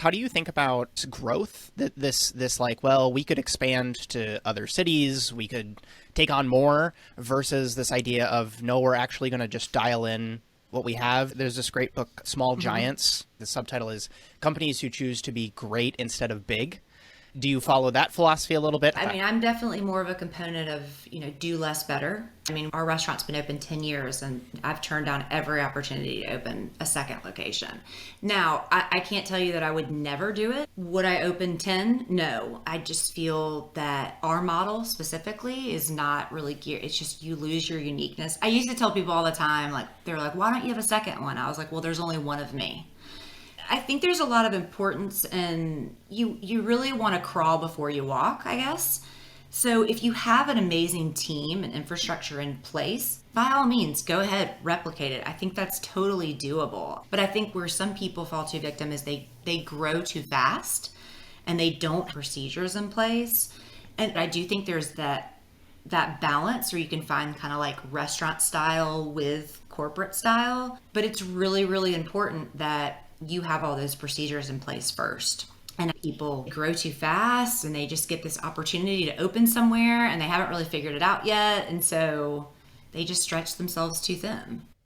How do you think about growth? That this like, well, we could expand to other cities, we could take on more versus this idea of no, we're actually going to just dial in what we have. There's this great book, Small Hmm. Giants. The subtitle is Companies Who Choose to Be Great Instead of Big. Do you follow that philosophy a little bit? I mean, I'm definitely more of a component of, do less better. I mean, our restaurant's been open 10 years and I've turned down every opportunity to open a second location. Now, I can't tell you that I would never do it. Would I open 10? No. I just feel that our model specifically is not really geared. It's just you lose your uniqueness. I used to tell people all the time, like, they're like, why don't you have a second one? I was like, well, there's only one of me. I think there's a lot of importance and you really want to crawl before you walk, I guess. So if you have an amazing team and infrastructure in place, by all means, go ahead, replicate it. I think that's totally doable. But I think where some people fall to victim is they grow too fast and they don't have procedures in place. And I do think there's that balance where you can find kind of like restaurant style with corporate style, but it's really really important that you have all those procedures in place first. And people grow too fast and they just get this opportunity to open somewhere and they haven't really figured it out yet, and so they just stretch themselves too thin.